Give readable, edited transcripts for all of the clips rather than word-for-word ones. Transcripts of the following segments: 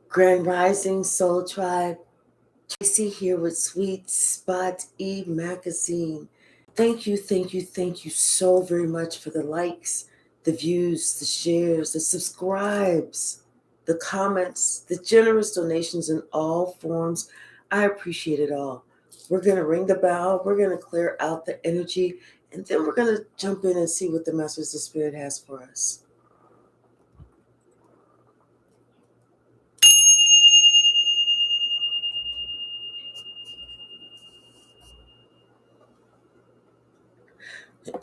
Grand Rising Soul Tribe. Tracy here with Sweet Spot magazine. Thank you so very much for the likes, the views, the shares, the subscribes, the comments, the generous donations in all forms. I appreciate it all. We're going to ring the bell. We're going to clear out the energy. And then we're going to jump in and see what the Masters of Spirit has for us.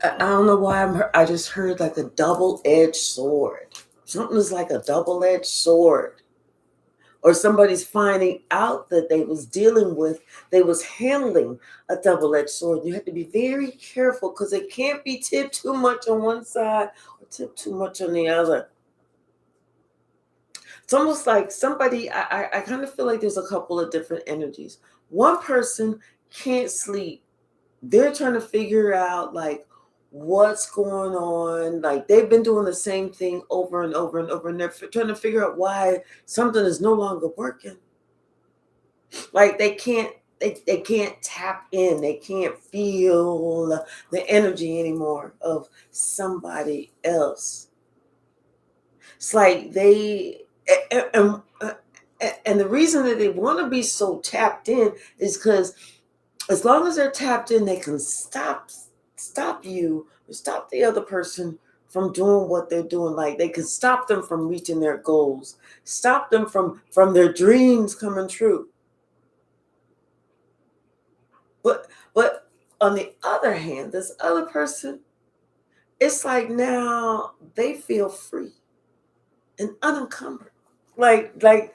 I don't know why I just heard like a double-edged sword. Something is like a double-edged sword. Or somebody's finding out that they was handling a double-edged sword. You have to be very careful because it can't be tipped too much on one side or tipped too much on the other. It's almost like somebody, I kind of feel like there's a couple of different energies. One person can't sleep. They're trying to figure out like what's going on. Like they've been doing the same thing over and over and over, and they're trying to figure out why something is no longer working. Like they can't tap in. They can't feel the energy anymore of somebody else. It's like and the reason that they want to be so tapped in is because as long as they're tapped in, they can stop you or stop the other person from doing what they're doing. Like they can stop them from reaching their goals, stop them from their dreams coming true. But on the other hand, this other person, it's like now they feel free and unencumbered. Like they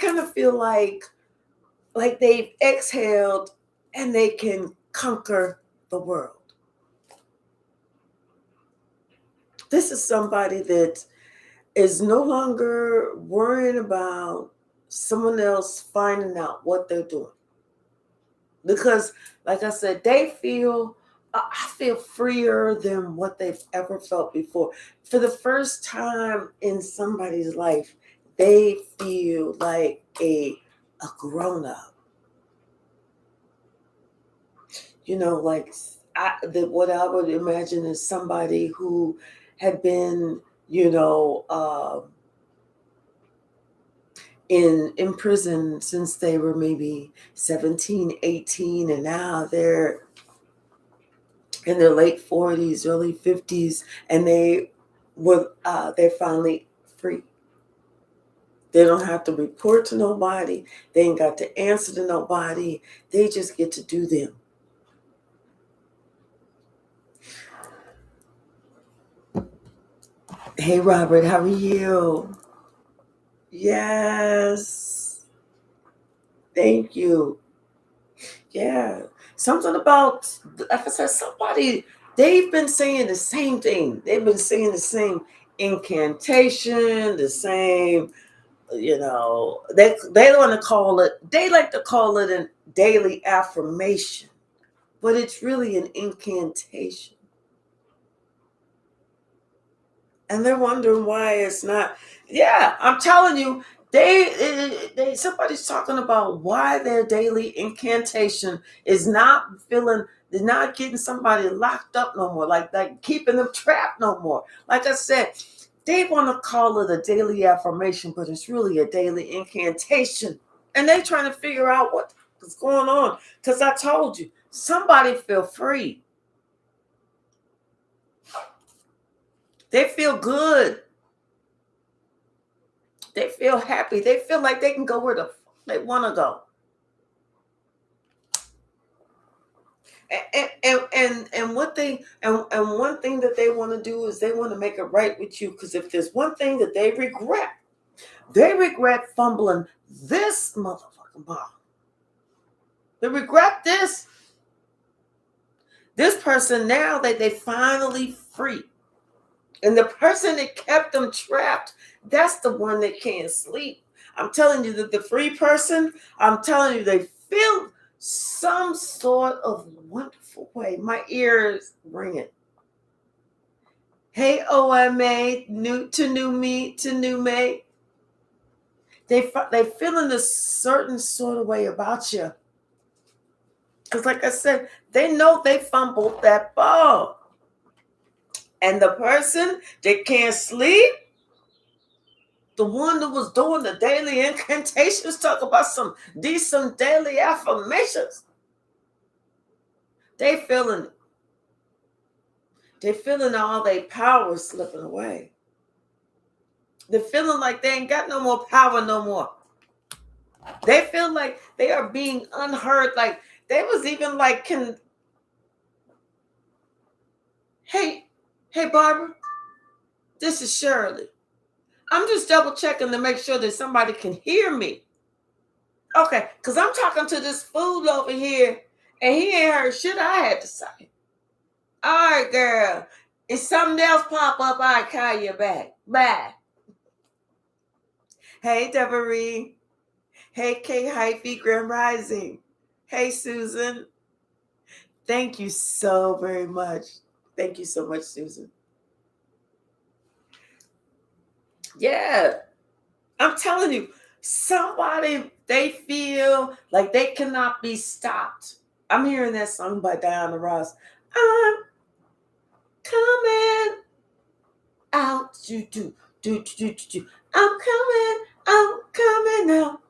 kind of feel like they've exhaled and they can conquer the world. This is somebody that is no longer worrying about someone else finding out what they're doing. Because, like I said, I feel freer than what they've ever felt before. For the first time in somebody's life, they feel like a grown-up. Like what I would imagine is somebody who had been, in prison since they were maybe 17, 18, and now they're in their late 40s, early 50s, and they're finally free. They don't have to report to nobody. They ain't got to answer to nobody. They just get to do them. Hey, Robert, how are you? Yes. Thank you. Yeah. Something about, like I said, they've been saying the same thing. They've been saying the same incantation, the same, they want to call it, they like to call it a daily affirmation, but it's really an incantation. And they're wondering why it's not. Yeah, I'm telling you, somebody's talking about why their daily incantation is not they're not getting somebody locked up no more, like keeping them trapped no more. Like I said, they want to call it a daily affirmation, but it's really a daily incantation. And they're trying to figure out what's going on. Because I told you, somebody feel free. They feel good. They feel happy. They feel like they can go where they want to go. And one thing that they want to do is they want to make it right with you. Because if there's one thing that they regret fumbling this motherfucking ball. They regret this. This person, now that they finally free. And the person that kept them trapped, that's the one that can't sleep. I'm telling you that the free person, I'm telling you, they feel some sort of wonderful way. My ears ringing. Hey, OMA, new me. They feeling a certain sort of way about you. Because like I said, they know they fumbled that ball. And the person that can't sleep, the one that was doing the daily incantations, talk about some decent daily affirmations. They feeling it. They feeling all their power slipping away. They're feeling like they ain't got no more power no more. They feel like they are being unheard. Like they was even like, hey, Barbara, this is Shirley. I'm just double checking to make sure that somebody can hear me. Okay, because I'm talking to this fool over here and he ain't heard shit I had to say. All right, girl. If something else pop up, I'll call you back. Bye. Hey, Deborah. Hey, K Hypsee, Grand Rising. Hey, Susan. Thank you so very much. Thank you so much, Susan. Yeah, I'm telling you, somebody, they feel like they cannot be stopped. I'm hearing that song by Diana Ross. I'm coming out. I'm coming out.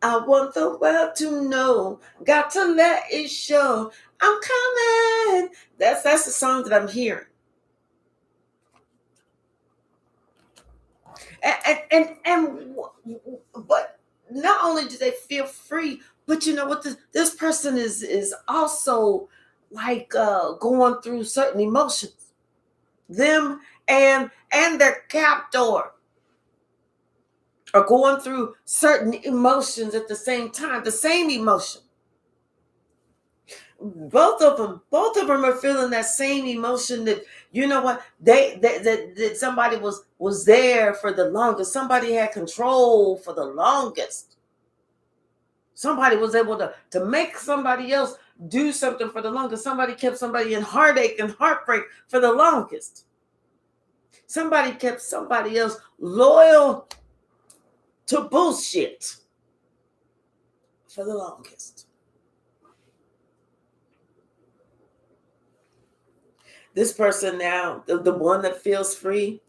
I want the world to know. Got to let it show. I'm coming. That's the song that I'm hearing. And but not only do they feel free, but you know what, this person is also like going through certain emotions. Them and their captor are going through certain emotions at the same time, the same emotion. Both of them are feeling that same emotion that, you know what, that somebody was there for the longest. Somebody had control for the longest. Somebody was able to make somebody else do something for the longest. Somebody kept somebody in heartache and heartbreak for the longest. Somebody kept somebody else loyal to bullshit for the longest. This person now, the one that feels free,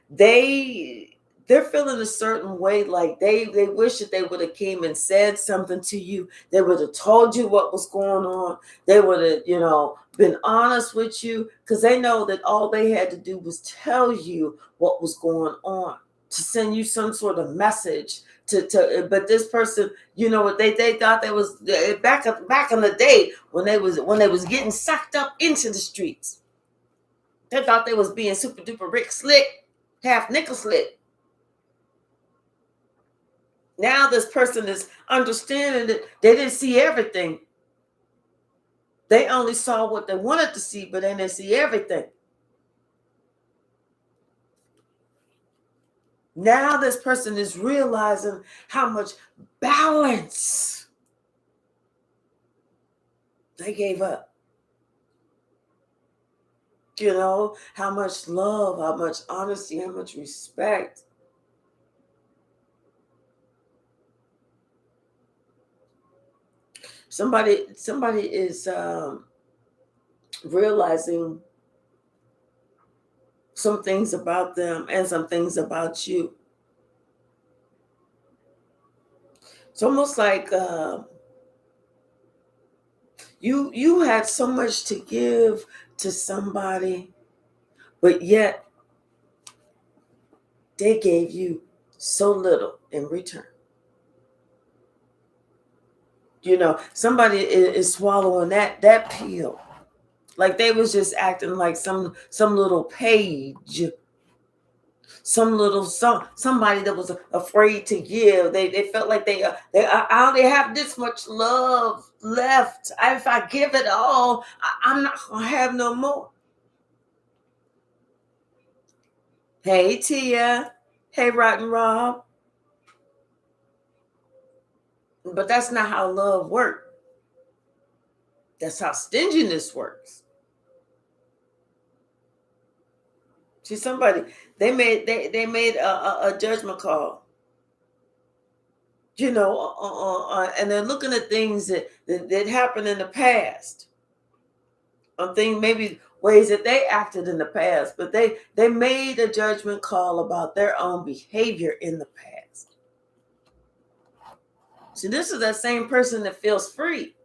they're feeling a certain way, like they wish that they would have came and said something to you. They would have told you what was going on. They would have, been honest with you, because they know that all they had to do was tell you what was going on, to send you some sort of message. But this person, what they thought they was back in the day when they was getting sucked up into the streets. They thought they was being super duper Rick Slick, half nickel slick. Now this person is understanding that they didn't see everything. They only saw what they wanted to see, but they didn't see everything. Now this person is realizing how much balance they gave up. How much love, how much honesty, how much respect. Somebody is realizing some things about them and some things about you. It's almost like you had so much to give to somebody, but yet they gave you so little in return. Somebody is swallowing that pill like they was just acting like some little page, somebody that was afraid to give. They felt like they I only have this much love left. If I give it all, I'm not gonna have no more. Hey Tia, hey Rotten Rob. But that's not how love works. That's how stinginess works. See, somebody, they made a judgment call. and they're looking at things that happened in the past, on things, maybe ways that they acted in the past, but they made a judgment call about their own behavior in the past. See, this is that same person that feels free.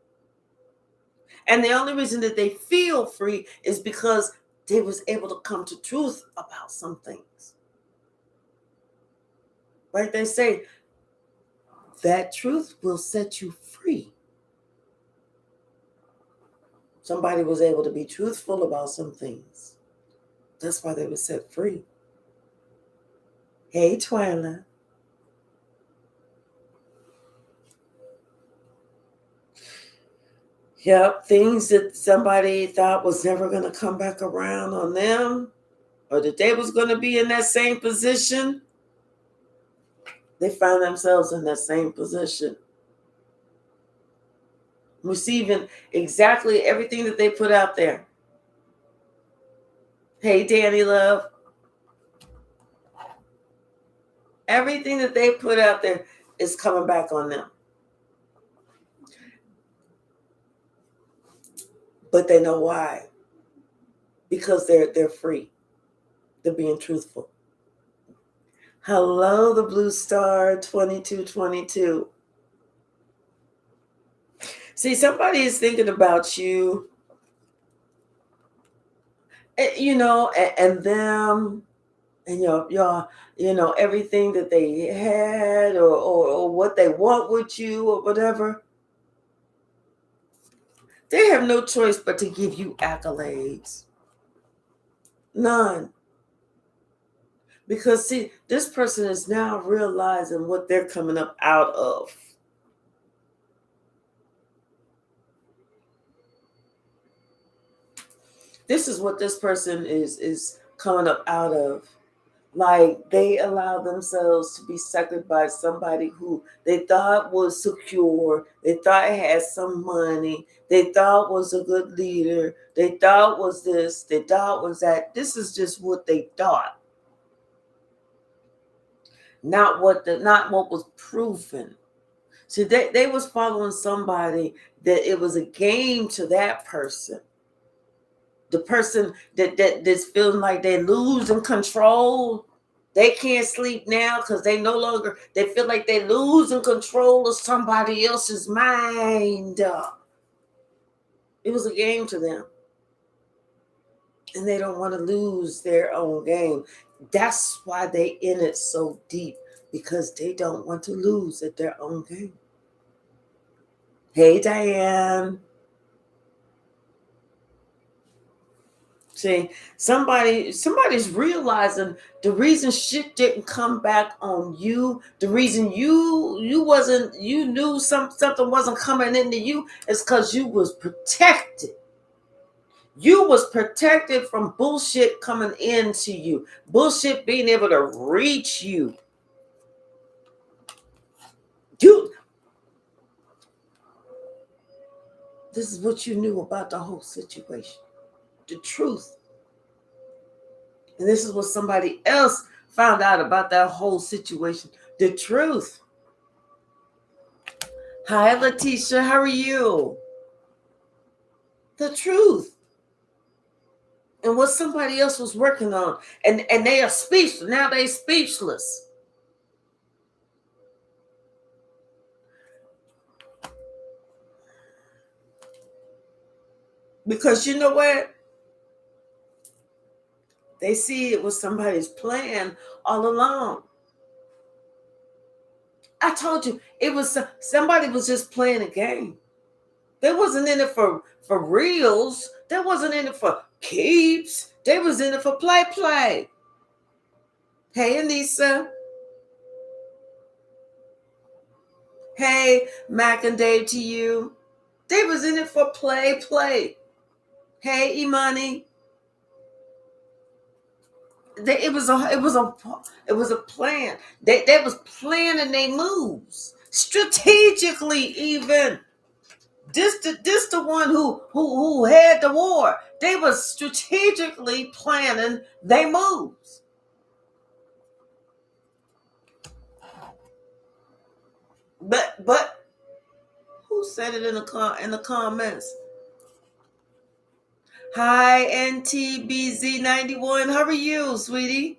And the only reason that they feel free is because they was able to come to truth about some things. Like they say, that truth will set you free. Somebody was able to be truthful about some things. That's why they were set free. Hey, Twyla. Yep, things that somebody thought was never going to come back around on them, or that they was going to be in that same position, they found themselves in that same position, receiving exactly everything that they put out there. Hey, Danny love. Everything that they put out there is coming back on them. But they know why. Because they're free. They're being truthful. Hello, the Blue Star 2222. See, somebody is thinking about you, and them, and your everything that they had, or what they want with you, or whatever. They have no choice but to give you accolades. None. Because, see, this person is now realizing what they're coming up out of. This is what this person is coming up out of. Like, they allow themselves to be suckered by somebody who they thought was secure, they thought had some money, they thought was a good leader, they thought was this, they thought was that. This is just what they thought. Not what was proven. See, they was following somebody that it was a game to that person. The person that's feeling like they losing control. They can't sleep now because they feel like they losing control of somebody else's mind. It was a game to them. And they don't want to lose their own game. That's why they in it so deep, because they don't want to lose at their own game. Hey, Diane. See, somebody's realizing the reason shit didn't come back on you, the reason you knew something wasn't coming into you, is because you was protected. You was protected from bullshit coming into you, bullshit being able to reach you. This is what you knew about the whole situation, the truth. And this is what somebody else found out about that whole situation, the truth. Hi, Letitia, how are you? The truth. And what somebody else was working on. And they are speechless. Now they speechless. Because you know what? They see it was somebody's plan all along. I told you, it was somebody was just playing a game. They wasn't in it for reals. They wasn't in it for keeps. They was in it for play. Hey, Anissa. Hey, Mac and Dave to you. They was in it for play. Hey, Imani. It was a plan. They was planning their moves strategically. Even this the one who had the war. They was strategically planning their moves. said it in the comments. Hi, NTBZ91. How are you, sweetie?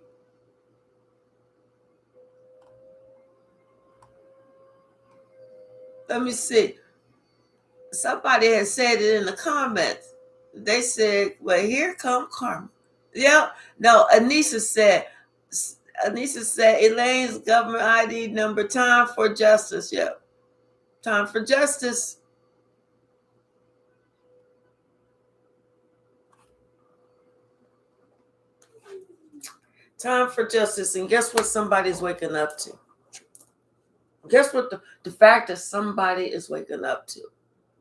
Let me see. Somebody had said it in the comments. They said, well, here come karma. Yeah. No, Anissa said, Elaine's government ID number, time for justice. Yep. Time for justice. Time for justice. And guess what somebody's waking up to? Guess what the fact that somebody is waking up to?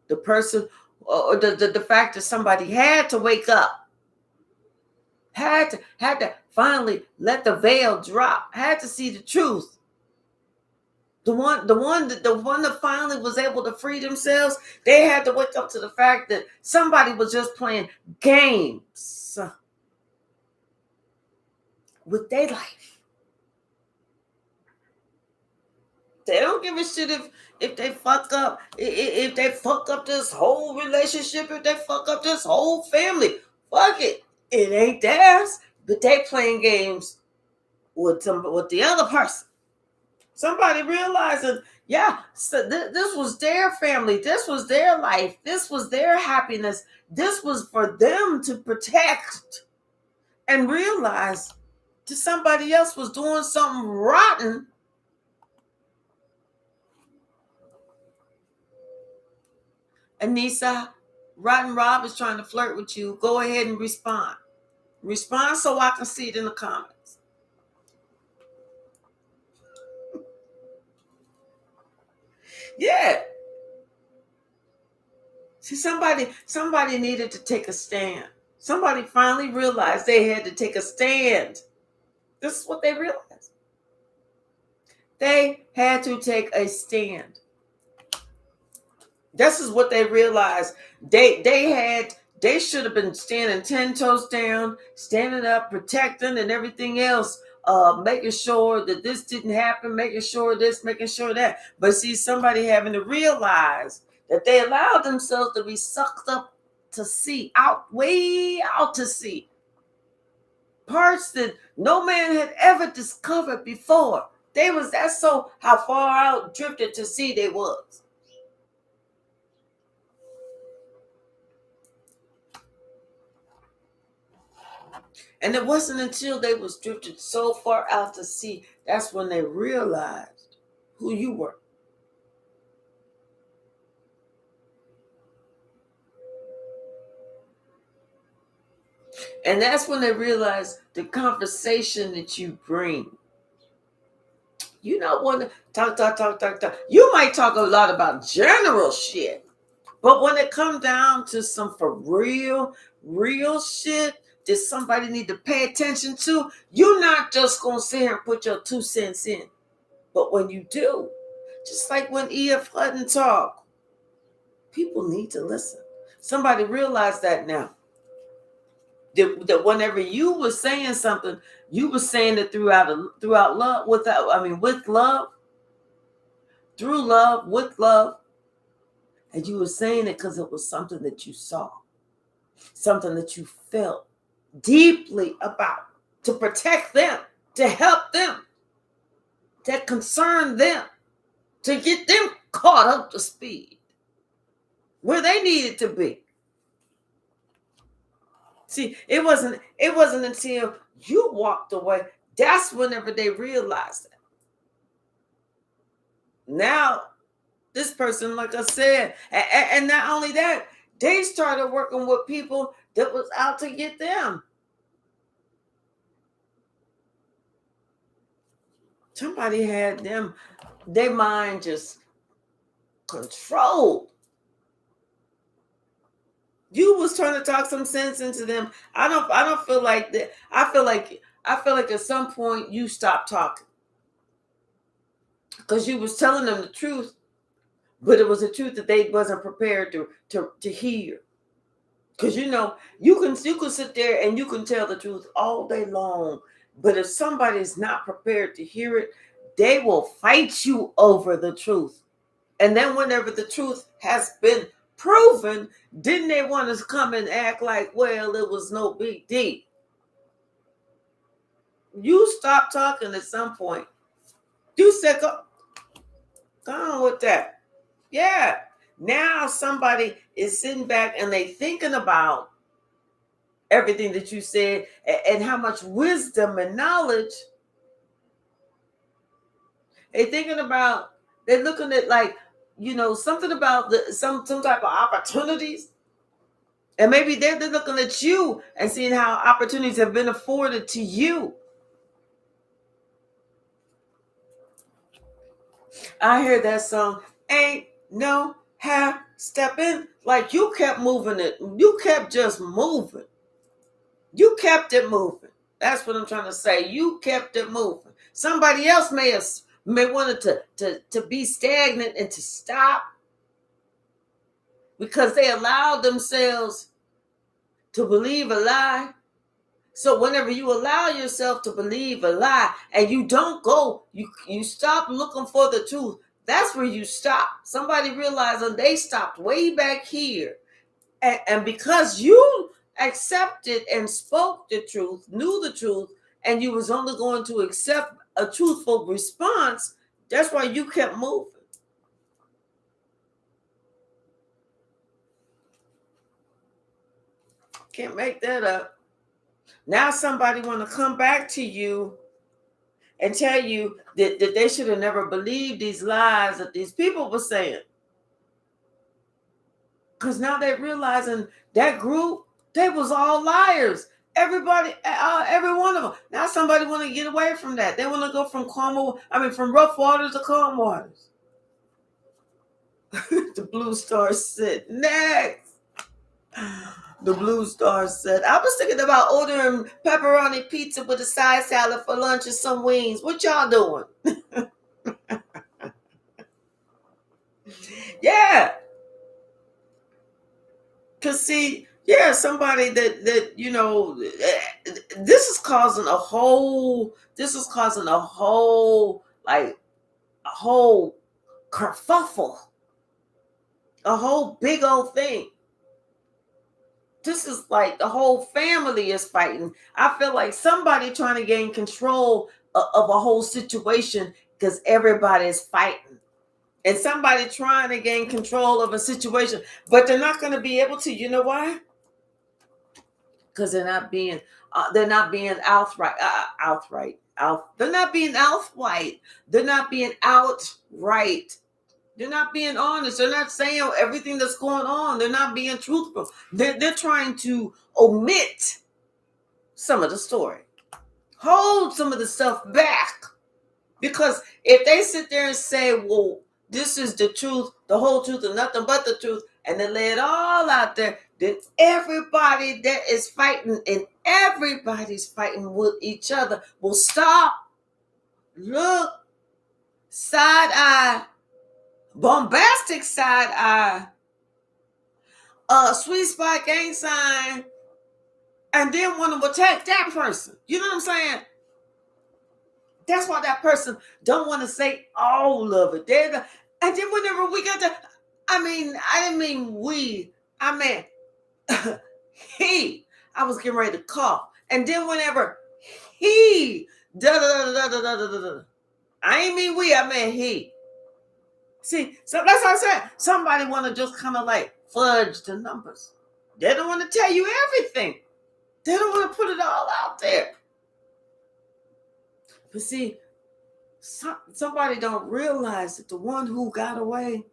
The person, or the fact that somebody had to wake up, had to finally let the veil drop, had to see the truth. The one that finally was able to free themselves, they had to wake up to the fact that somebody was just playing games with their life. They don't give a shit if they fuck up, if they fuck up this whole relationship, if they fuck up this whole family. Fuck it. It ain't theirs, but they playing games with the other person. Somebody realizing, yeah, so this was their family, this was their life, this was their happiness, this was for them to protect, and realize that somebody else was doing something rotten. Anissa, Rotten Rob is trying to flirt with you. Go ahead and respond. Respond so I can see it in the comments. Yeah. See, somebody needed to take a stand. Somebody finally realized they had to take a stand. This is what they realized. They had to take a stand. This is what they realized. They should have been standing 10 toes down, standing up, protecting and everything else, making sure that this didn't happen, making sure this, making sure that. But see, somebody having to realize that they allowed themselves to be sucked up to sea, way out to sea. Parts that no man had ever discovered before. That's so how far out drifted to sea they was. And it wasn't until they was drifted so far out to sea, that's when they realized who you were. And that's when they realized the conversation that you bring. You don't want to talk. You might talk a lot about general shit. But when it comes down to some for real shit that somebody need to pay attention to, you're not just going to sit here and put your 2 cents in. But when you do, just like when E.F. Hutton talk, people need to listen. Somebody realized that now. That whenever you were saying something, you were saying it throughout love, with love, through love, with love. And you were saying it because it was something that you saw, something that you felt deeply about, to protect them, to help them, that concerned them, to get them caught up to speed where they needed to be. See, it wasn't until you walked away, that's whenever they realized it. Now, this person, like I said, and not only that, they started working with people that was out to get them. Somebody had their mind just controlled. You was trying to talk some sense into them. I don't feel like that. I feel like at some point you stopped talking because you was telling them the truth, but it was a truth that they wasn't prepared to hear. Because you can sit there and you can tell the truth all day long, but if somebody's not prepared to hear it, they will fight you over the truth. And then whenever the truth has been proven, didn't they want to come and act like, well, it was no big deal? You stop talking at some point. You said, go on with that. Yeah. Now somebody is sitting back and they thinking about everything that you said and how much wisdom and knowledge. They're thinking about, they're looking at like, something about some type of opportunities. And maybe they're looking at you and seeing how opportunities have been afforded to you. I hear that song, ain't no half stepping. Like you kept moving it. You kept just moving. You kept it moving. That's what I'm trying to say. You kept it moving. Somebody else may wanted to be stagnant and to stop because they allowed themselves to believe a lie. So whenever you allow yourself to believe a lie and you don't go, you stop looking for the truth. That's where you stop. Somebody realized they stopped way back here. And because you accepted and spoke the truth, knew the truth, and you was only going to accept a truthful response, that's why you kept moving. Can't make that up. Now somebody want to come back to you and tell you that they should have never believed these lies that these people were saying. Because now they're realizing that group, they was all liars. Everybody, every one of them. Now somebody want to get away from that. They want to go from rough waters to calm waters. The Blue Star said, next. The Blue Star said, I was thinking about ordering pepperoni pizza with a side salad for lunch and some wings. What y'all doing? Yeah. Because see, yeah, somebody that this is causing a whole kerfuffle, a whole big old thing. This is like the whole family is fighting. I feel like somebody trying to gain control of a whole situation because everybody is fighting. And somebody trying to gain control of a situation, but they're not going to be able to. You know why? Because they're not being outright. They're not being outright. They're not being outright. They're not being honest. They're not saying everything that's going on. They're not being truthful. They're trying to omit some of the story, hold some of the stuff back. Because if they sit there and say, well, this is the truth, the whole truth, and nothing but the truth, and then lay it all out there, then everybody that is fighting and everybody's fighting with each other will stop, look, side eye, bombastic side eye, sweet spot gang sign, and then want to attack that person. You know what I'm saying? That's why that person don't want to say all of it. And then whenever we got to, I didn't mean we, I meant he. I was getting ready to call. And then whenever he, I ain't mean we, I meant he. See, so that's what I said. Somebody want to just kind of like fudge the numbers. They don't want to tell you everything. They don't want to put it all out there. But see, somebody don't realize that the one who got away,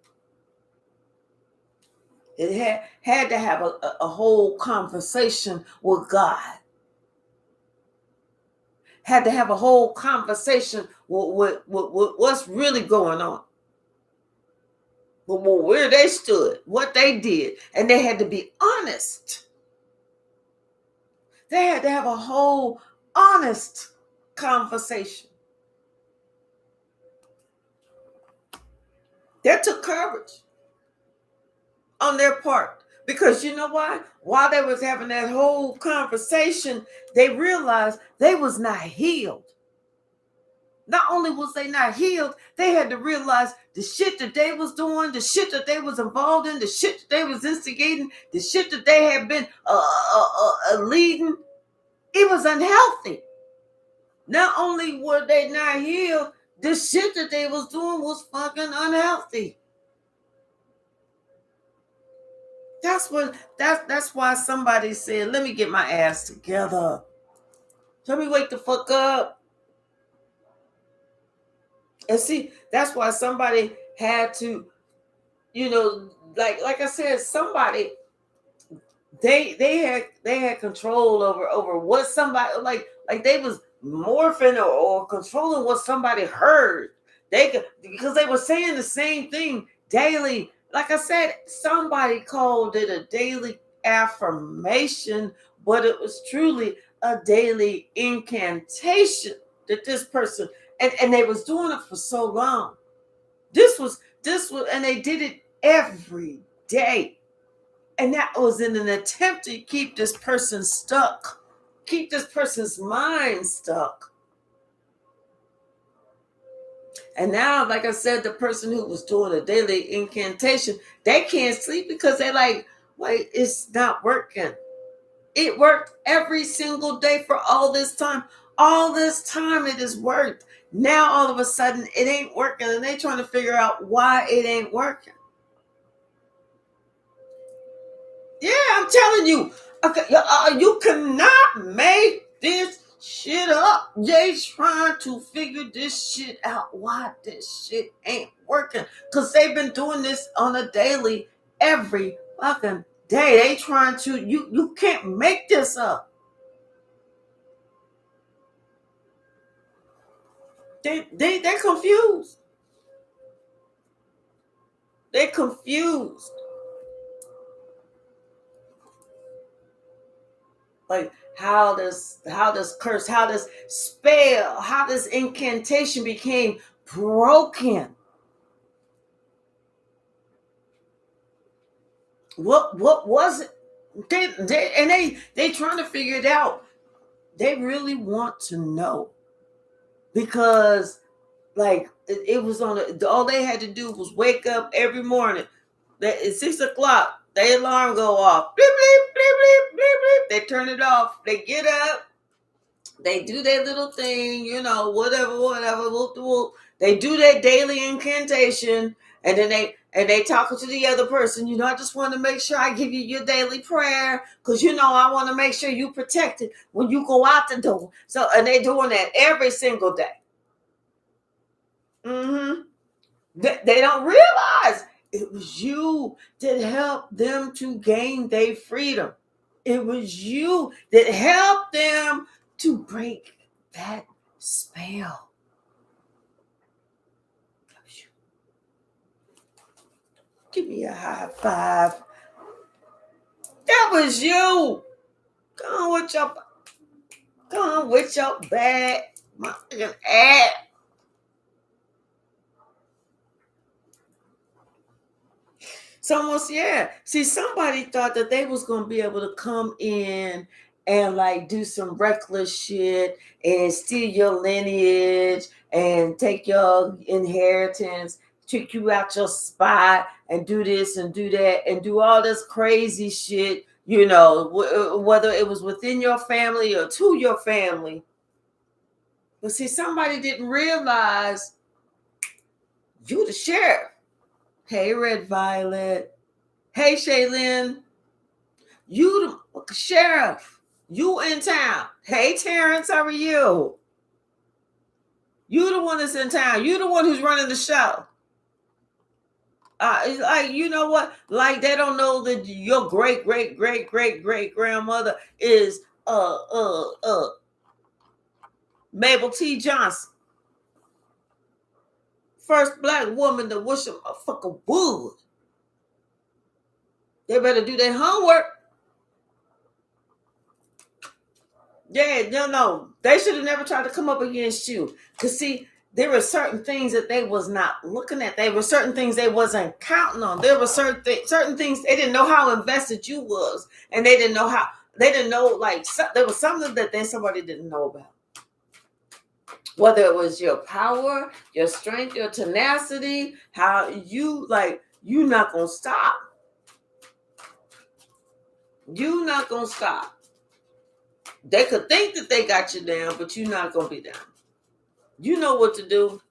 it had to have a whole conversation with God. Had to have a whole conversation with what's really going on. Where they stood, what they did. And they had to be honest. They had to have a whole honest conversation. That took courage on their part. Because you know why? While they was having that whole conversation, they realized they was not healed. Not only was they not healed, they had to realize the shit that they was doing, the shit that they was involved in, the shit that they was instigating, the shit that they had been leading, it was unhealthy. Not only were they not healed, the shit that they was doing was fucking unhealthy. That's why somebody said, let me get my ass together. Let me wake the fuck up. And see, that's why somebody had to, like I said, somebody they had control over what somebody like they was morphing or controlling what somebody heard. Because they were saying the same thing daily. Like I said, somebody called it a daily affirmation, but it was truly a daily incantation that this person and they was doing it for so long. This was and they did it every day. And that was in an attempt to keep this person stuck, keep this person's mind stuck. And now, like I said, the person who was doing a daily incantation, they can't sleep because they're like, wait, it's not working. It worked every single day for all this time. All this time it has worked. Now all of a sudden it ain't working, and they trying to figure out why it ain't working. Yeah, I'm telling you, you cannot make this shit up. They trying to figure this shit out. Why this shit ain't working? Because they've been doing this on a daily, every fucking day. They trying to, you can't make this up. They're confused. They're confused. Like how this curse, how this spell, how this incantation became broken. What was it? They trying to figure it out. They really want to know, because like it was on all they had to do was wake up every morning. At 6 o'clock, their alarm go off. Bleep, bleep, bleep, bleep, bleep, bleep. They turn it off. They get up. They do their little thing, whatever. They do their daily incantation, and then they talking to the other person. I just want to make sure I give you your daily prayer, because I want to make sure you protected when you go out the door. So, and they doing that every single day. Mm-hmm. They don't realize it was you that helped them to gain their freedom. It was you that helped them to break that spell. Give me a high five. That was you. Go on with your bad motherfucking ass. See, somebody thought that they was going to be able to come in and like do some reckless shit and steal your lineage and take your inheritance, trick you out your spot and do this and do that and do all this crazy shit, whether it was within your family or to your family. But see, somebody didn't realize you the sheriff. Hey, Red Violet. Hey, Shaylin. You the sheriff. You in town. Hey, Terrence, how are you? You the one that's in town. You the one who's running the show. It's like, you know what? Like, they don't know that your great grandmother is Mabel T. Johnson. First black woman to wish a motherfucker would. They better do their homework. Yeah, no. They should have never tried to come up against you. Because, see, there were certain things that they was not looking at. There were certain things they wasn't counting on. There were certain things they didn't know how invested you was. And they didn't know, like, there was something that somebody didn't know about. Whether it was your power, your strength, your tenacity, how you you're not gonna stop. You're not gonna stop. They could think that they got you down, but you're not gonna be down. You know what to do.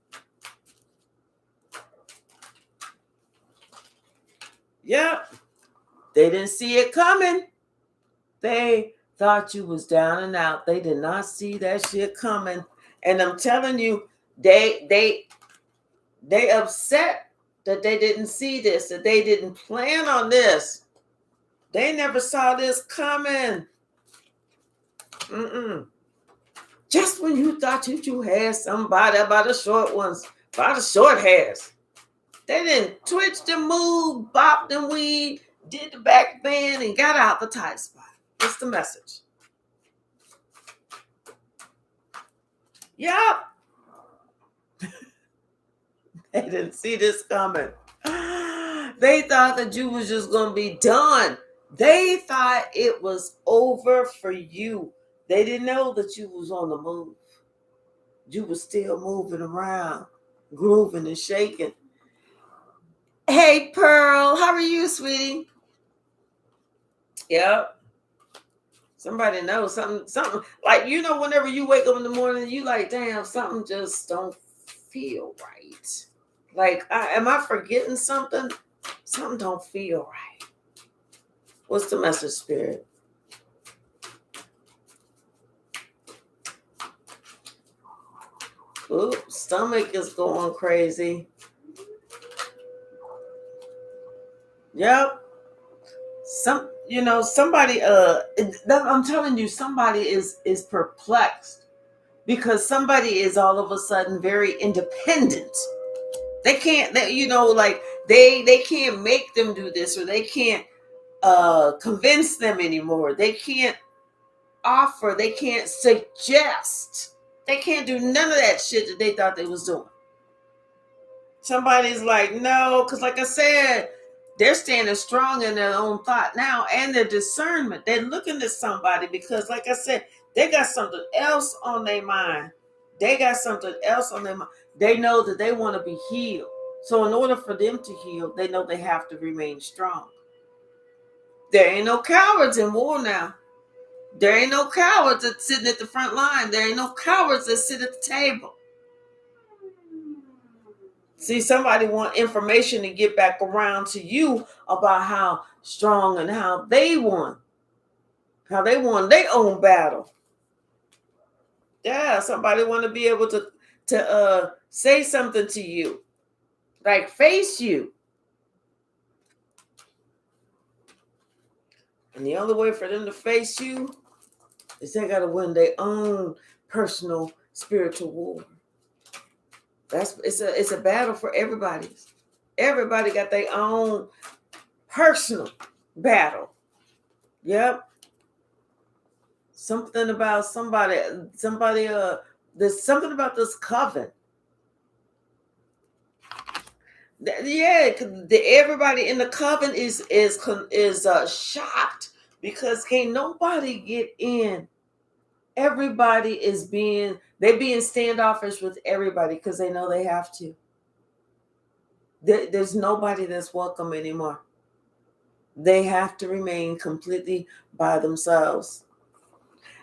Yep. They didn't see it coming. They thought you was down and out. They did not see that shit coming. And I'm telling you, they upset that they didn't see this, that they didn't plan on this. They never saw this coming. Just when you thought you had somebody by the short ones, by the short hairs, they didn't twitch and move, bopped and weed, did the back bend, and got out the tight spot. What's the message? Yep. They didn't see this coming. They thought that you was just going to be done. They thought it was over for you. They didn't know that you was on the move. You was still moving around, grooving and shaking. Hey, Pearl, how are you, sweetie? Yep. Somebody knows something like, whenever you wake up in the morning, you like, damn, something just don't feel right. Like, am I forgetting something? Something don't feel right. What's the message, Spirit? Oops, stomach is going crazy. Yep. Somebody, I'm telling you, somebody is perplexed because somebody is all of a sudden very independent. They can't, they can't make them do this, or they can't convince them anymore. They can't offer, they can't suggest. They can't do none of that shit that they thought they was doing. Somebody's like, no, because like I said, they're standing strong in their own thought now and their discernment. They're looking at somebody because, like I said, they got something else on their mind. They got something else on their mind. They know that they want to be healed. So in order for them to heal, they know they have to remain strong. There ain't no cowards in war now. There ain't no cowards that's sitting at the front line. There ain't no cowards that sit at the table. See, somebody want information to get back around to you about how strong and how they won their own battle. Yeah, somebody want to be able to say something to you, like face you. And the only way for them to face you is they got to win their own personal spiritual war. It's a battle for everybody. Everybody got their own personal battle. Yep. Something about somebody. There's something about this coven. Yeah, everybody in the coven is shocked because can't nobody get in. Everybody is being standoffish with everybody because they know they have to. There's nobody that's welcome anymore. They have to remain completely by themselves.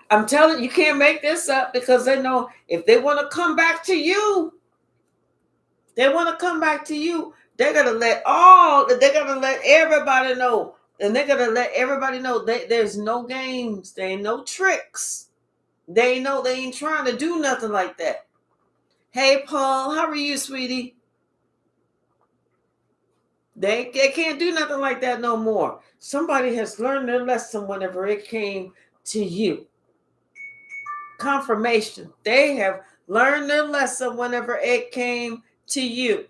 I'm telling you, can't make this up because they know if they want to come back to you, they're gonna let everybody know. And they're gonna let everybody know that there's no games, there ain't no tricks. They know they ain't trying to do nothing like that. Hey, Paul, how are you, sweetie? They can't do nothing like that no more. Somebody has learned their lesson whenever it came to you. Confirmation. They have learned their lesson whenever it came to you.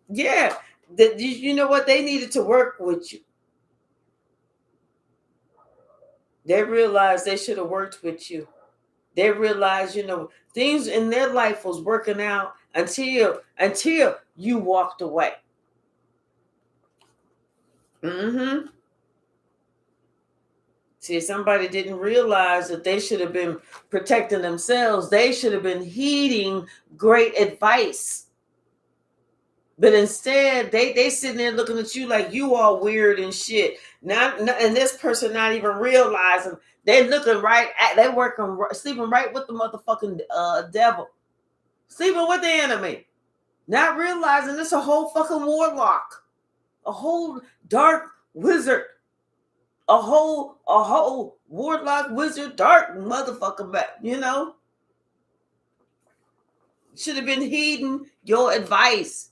Yeah. You know what? They needed to work with you. They realized they should have worked with you. They realized, things in their life was working out until you walked away. See, somebody didn't realize that they should have been protecting themselves. They should have been heeding great advice. But instead, they sitting there looking at you like you all weird and shit. And this person not even realizing they looking right at, they working, sleeping right with the motherfucking devil, sleeping with the enemy, not realizing it's a whole fucking warlock, a whole dark wizard, a whole warlock wizard, dark motherfucker back. Should have been heeding your advice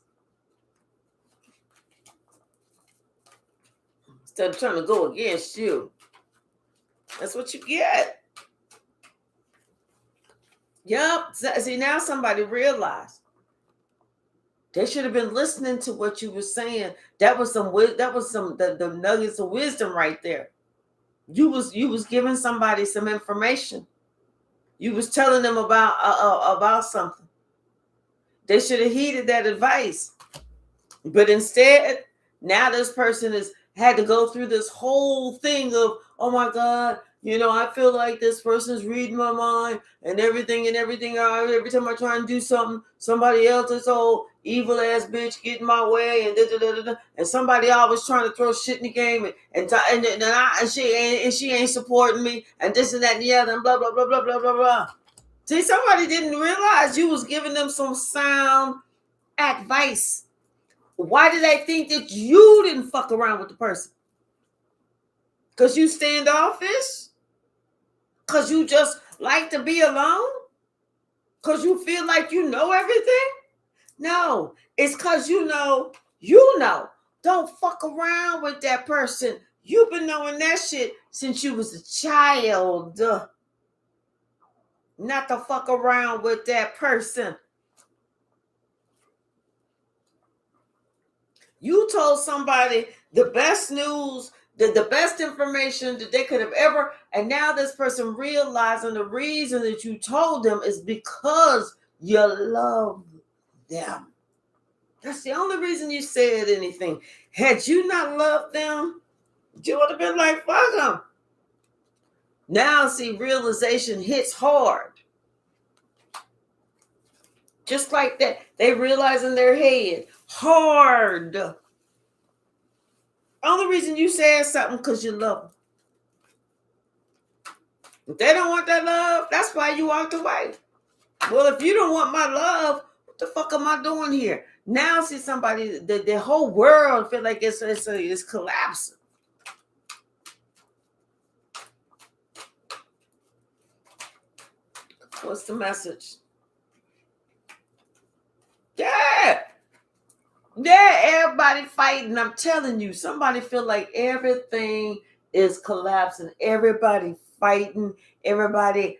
instead of trying to go against you. That's what you get. Yup. See, now somebody realized they should have been listening to what you were saying. That was the nuggets of wisdom right there. You was giving somebody some information. You was telling them about something. They should have heeded that advice. But instead, now this person has had to go through this whole thing of, oh my God, I feel like this person's reading my mind and everything. Every time I try and do something, somebody else, this old evil ass bitch, get in my way, and somebody always trying to throw shit in the game, and she ain't supporting me, and this and that and the other, and blah blah blah blah blah blah blah. See, somebody didn't realize you was giving them some sound advice. Why did they think that you didn't fuck around with the person? Because you standoffish? Because you just like to be alone? Because you feel like you know everything? No, it's because you know. Don't fuck around with that person. You've been knowing that shit since you was a child. Not to fuck around with that person. You told somebody the best news, the best information that they could have ever, and now this person realizing the reason that you told them is because you love them. That's the only reason you said anything. Had you not loved them, you would have been like, fuck them. Now, see, realization hits hard. Just like that, they realize in their head, hard. Only reason you said something because you love them. If they don't want that love, that's why you walked away. Well, if you don't want my love, what the fuck am I doing here? Now see somebody, the whole world feel like it's collapsing. What's the message? Yeah, everybody fighting. I'm telling you, somebody feel like everything is collapsing. Everybody fighting. Everybody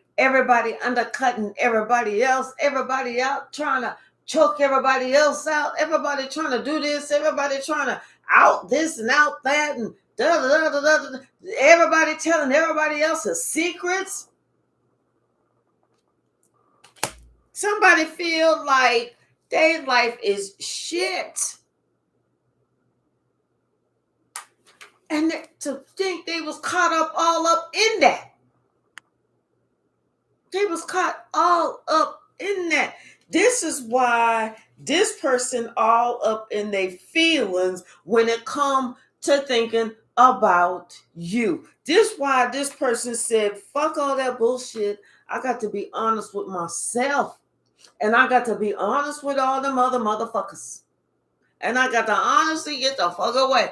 undercutting everybody else. Everybody out trying to choke everybody else out. Everybody trying to do this. Everybody trying to out this and out that, and everybody telling everybody else's secrets. Somebody feel like their life is shit. And to think they was caught up all up in that. They was caught all up in that. This is why this person all up in their feelings when it come to thinking about you. This why this person said, fuck all that bullshit. I got to be honest with myself. And I got to be honest with all them other motherfuckers. And I got to honestly get the fuck away.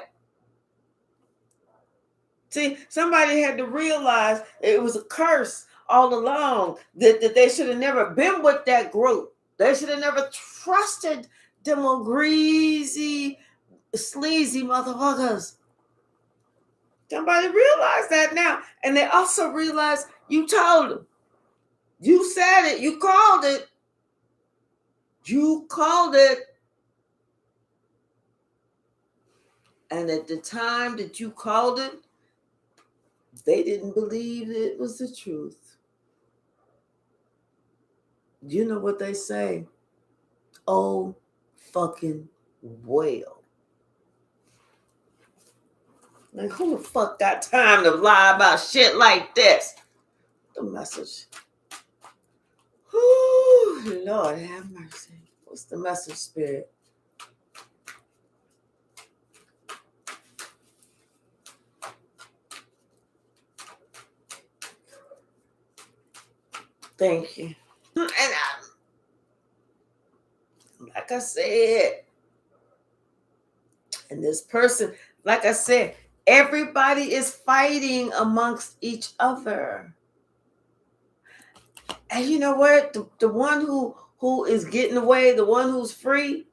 See, somebody had to realize it was a curse all along, that they should have never been with that group. They should have never trusted them old greasy, sleazy motherfuckers. Somebody realized that now. And they also realized you told them. You said it. You called it. You called it. And at the time that you called it, they didn't believe it was the truth. You know what they say? Oh, fucking well. Like, who the fuck got time to lie about shit like this? The message. Whew, Lord have mercy. What's the message, Spirit? Thank you. And like I said, and this person, like I said, everybody is fighting amongst each other. And you know what? The one who is getting away, the one who's free,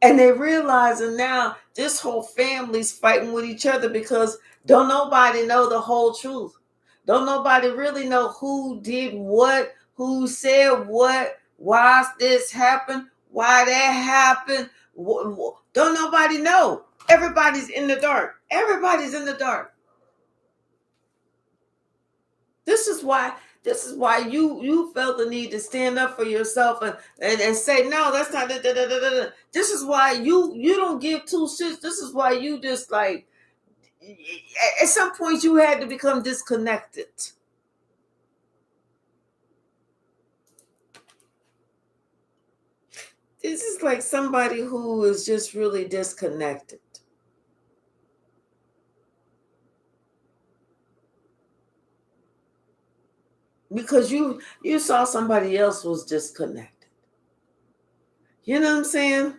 and they realizing now this whole family's fighting with each other because don't nobody know the whole truth. Don't nobody really know who did what, who said what, why this happened, why that happened. Don't nobody know. Everybody's in the dark. Everybody's in the dark. This is why you felt the need to stand up for yourself and say, no, that's not it. This is why you don't give two shits. This is why you just like, at some point you had to become disconnected. This is like somebody who is just really disconnected. Because you saw somebody else was disconnected. You know what I'm saying?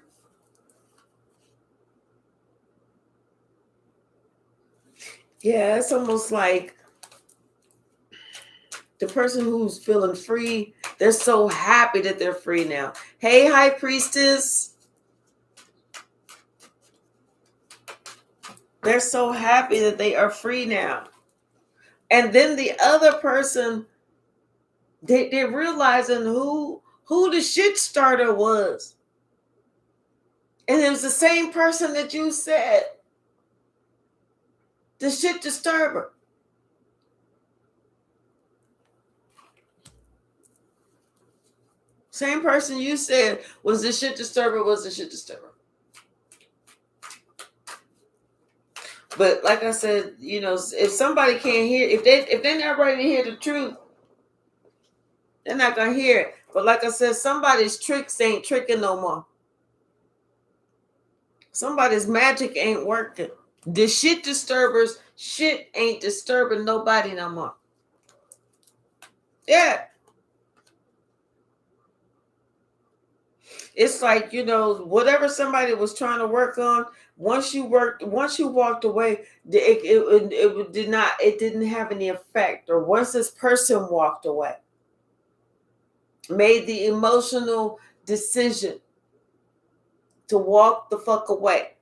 Yeah, it's almost like the person who's feeling free, they're so happy that they're free now. Hey, High Priestess. They're so happy that they are free now. And then the other person, they're realizing who the shit starter was. And it was the same person that you said, the shit disturber. Same person you said was the shit disturber, was the shit disturber. But like I said, you know, if somebody can't hear, if they're not ready to hear the truth, they're not gonna hear it. But like I said, somebody's tricks ain't tricking no more. Somebody's magic ain't working. The shit disturbers, shit ain't disturbing nobody no more. Yeah. It's like, you know, whatever somebody was trying to work on, once you walked away, it didn't have any effect. Or once this person walked away, made the emotional decision to walk the fuck away,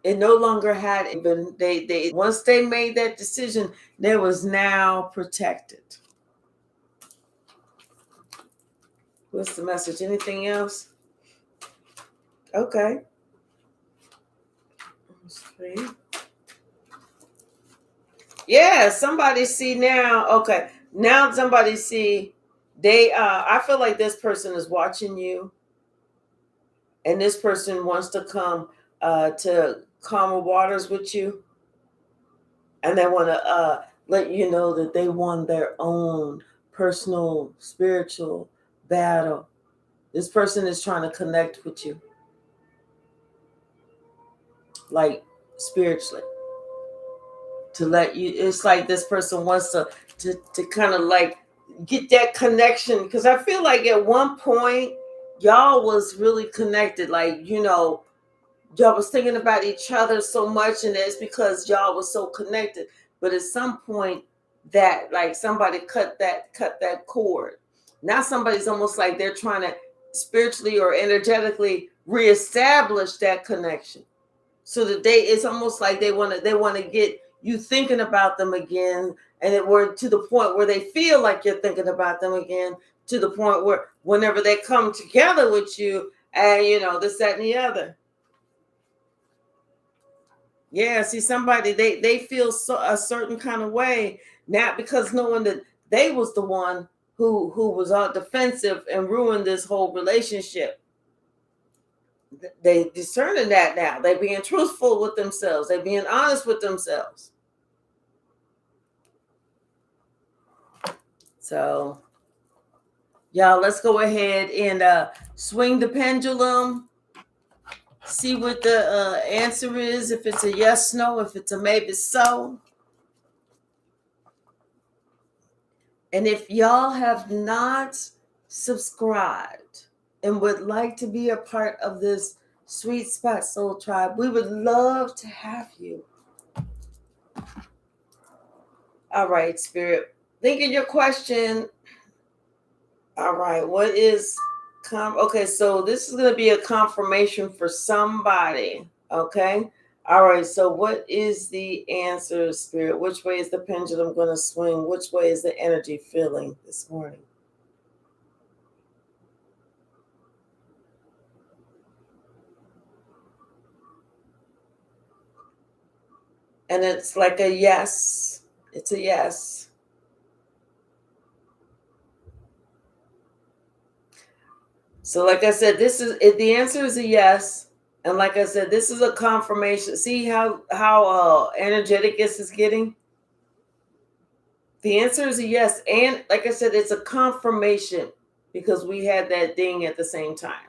it no longer had even they once they made that decision, they was now protected. What's the message? Anything else? Okay. Yeah, somebody see now. Okay. Now somebody see they I feel like this person is watching you, and this person wants to come to calmer waters with you, and they want to let you know that they won their own personal spiritual battle. This person is trying to connect with you, like spiritually, to let you. It's like this person wants to kind of like get that connection, because I feel like at one point y'all was really connected. Like, you know, y'all was thinking about each other so much, and it's because y'all was so connected. But at some point, that like somebody cut that cord. Now somebody's almost like they're trying to spiritually or energetically reestablish that connection, so that it's almost like they want to get you thinking about them again, and it were to the point where they feel like you're thinking about them again, to the point where whenever they come together with you, and you know, this, that, and the other. Yeah, see, somebody they feel a certain kind of way now, because knowing that they was the one who was all defensive and ruined this whole relationship. They discerning that now. They're being truthful with themselves. They're being honest with themselves. So, y'all, let's go ahead and swing the pendulum. See what the answer is. If it's a yes, no. If it's a maybe, so. And if y'all have not subscribed and would like to be a part of this Sweet Spot Soul Tribe, we would love to have you. All right, Spirit. Think of your question. All right, what is okay, so this is going to be a confirmation for somebody, okay? All right, so what is the answer, Spirit? Which way is the pendulum going to swing? Which way is the energy feeling this morning? And it's like a yes. It's a yes. So like I said, the answer is a yes. And like I said, this is a confirmation. See how energetic this is getting? The answer is a yes. And like I said, it's a confirmation because we had that ding at the same time.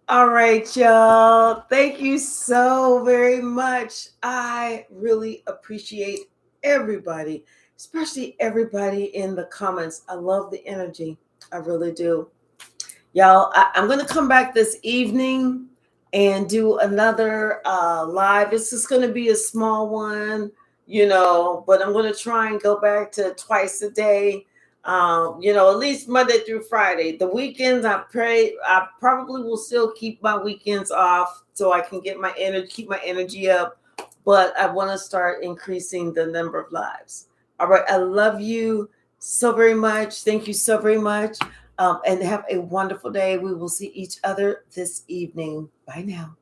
All right, y'all. Thank you so very much. I really appreciate everybody, especially everybody in the comments. I love the energy. I really do. Y'all, I'm going to come back this evening and do another live. This is going to be a small one, but I'm going to try and go back to twice a day. At least Monday through Friday. The weekends, I probably will still keep my weekends off so I can keep my energy up. But I want to start increasing the number of lives. All right. I love you so very much. Thank you so very much. And have a wonderful day. We will see each other this evening. Bye now.